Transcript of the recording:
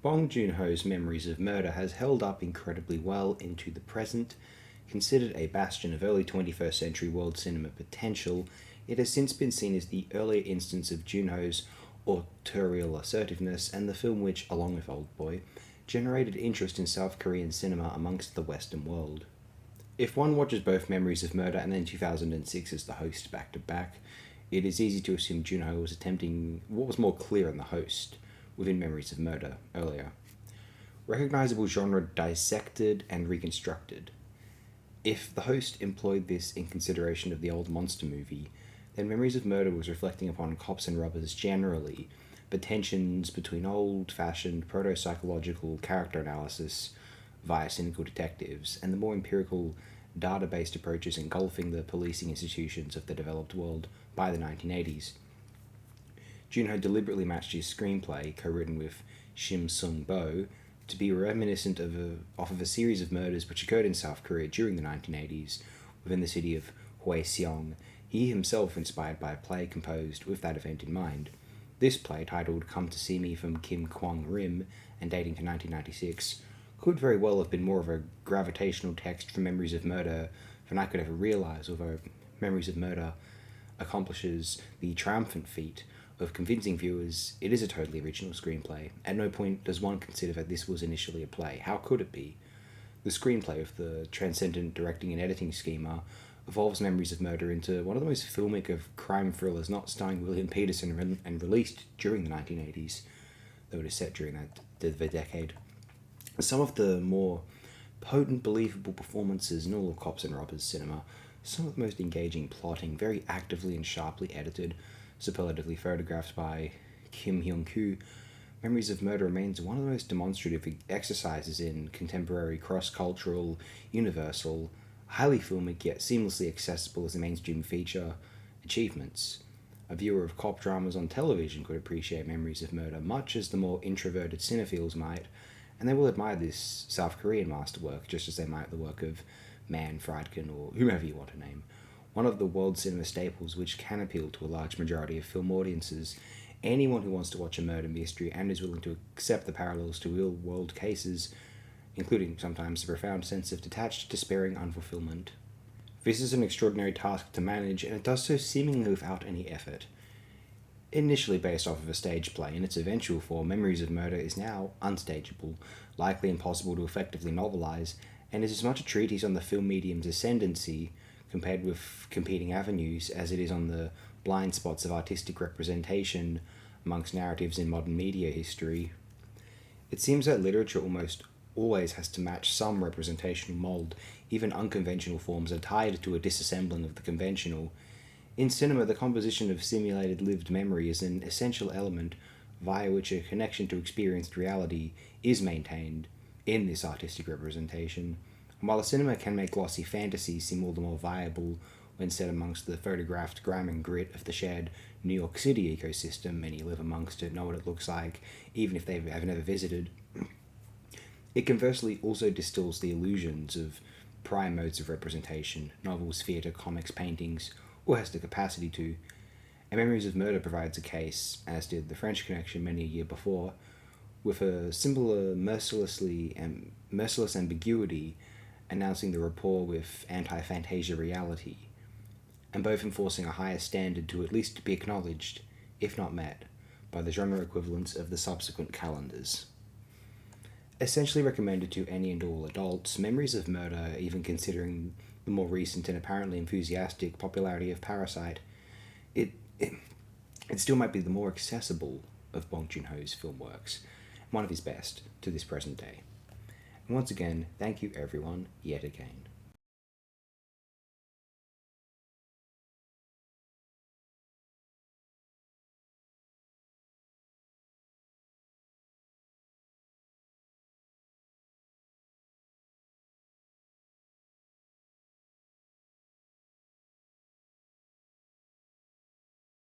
Bong Joon-ho's Memories of Murder has held up incredibly well into the present. Considered a bastion of early 21st century world cinema potential, it has since been seen as the earlier instance of Joon-ho's authorial assertiveness and the film which, along with Oldboy, generated interest in South Korean cinema amongst the Western world. If one watches both Memories of Murder and then 2006 as The Host back to back, it is easy to assume Joon-ho was attempting what was more clear in The Host, within Memories of Murder earlier. Recognizable genre dissected and reconstructed. If The Host employed this in consideration of the old monster movie, then Memories of Murder was reflecting upon cops and robbers generally, but tensions between old-fashioned proto-psychological character analysis via cynical detectives and the more empirical data-based approaches engulfing the policing institutions of the developed world by the 1980s. Joon-ho deliberately matched his screenplay, co-written with Shim Sung-bo, to be reminiscent of a series of murders which occurred in South Korea during the 1980s within the city of Hwaseong. He himself inspired by a play composed with that event in mind. This play, titled Come to See Me from Kim Kwang-rim and dating to 1996, could very well have been more of a gravitational text for Memories of Murder than I could ever realise, although Memories of Murder accomplishes the triumphant feat of convincing viewers it is a totally original screenplay. At no point does one consider that this was initially a play. How could it be? The screenplay of the transcendent directing and editing schema evolves Memories of Murder into one of the most filmic of crime thrillers not starring William Peterson and released during the 1980s, though it is set during the decade. Some of the more potent, believable performances in all of Cops and Robbers cinema, some of the most engaging plotting, very actively and sharply edited, superlatively photographed by Kim Hyung-koo, Memories of Murder remains one of the most demonstrative exercises in contemporary, cross-cultural, universal, highly filmic yet seamlessly accessible as a mainstream feature achievements. A viewer of cop dramas on television could appreciate Memories of Murder much as the more introverted cinephiles might, and they will admire this South Korean masterwork just as they might the work of Mann, Friedkin, or whomever you want to name. One of the world cinema staples which can appeal to a large majority of film audiences. Anyone who wants to watch a murder mystery and is willing to accept the parallels to real-world cases, including sometimes the profound sense of detached, despairing unfulfillment. This is an extraordinary task to manage, and it does so seemingly without any effort. Initially based off of a stage play, in its eventual form, Memories of Murder is now unstageable, likely impossible to effectively novelize, and is as much a treatise on the film medium's ascendancy compared with competing avenues as it is on the blind spots of artistic representation amongst narratives in modern media history. It seems that literature almost always has to match some representational mold. Even unconventional forms are tied to a disassembling of the conventional. In cinema, the composition of simulated lived memory is an essential element via which a connection to experienced reality is maintained in this artistic representation. And while a cinema can make glossy fantasies seem all the more viable when set amongst the photographed grime and grit of the shared New York City ecosystem, many live amongst it, know what it looks like, even if they have never visited, it conversely also distills the illusions of prior modes of representation, novels, theatre, comics, paintings, or has the capacity to, and Memories of Murder provides a case, as did The French Connection many a year before, with a similar merciless ambiguity announcing the rapport with anti-fantasia reality, and both enforcing a higher standard to at least be acknowledged, if not met, by the genre equivalents of the subsequent calendars. Essentially recommended to any and all adults, Memories of Murder, even considering the more recent and apparently enthusiastic popularity of Parasite, it still might be the more accessible of Bong Joon-ho's film works, one of his best to this present day. And once again, thank you everyone, yet again.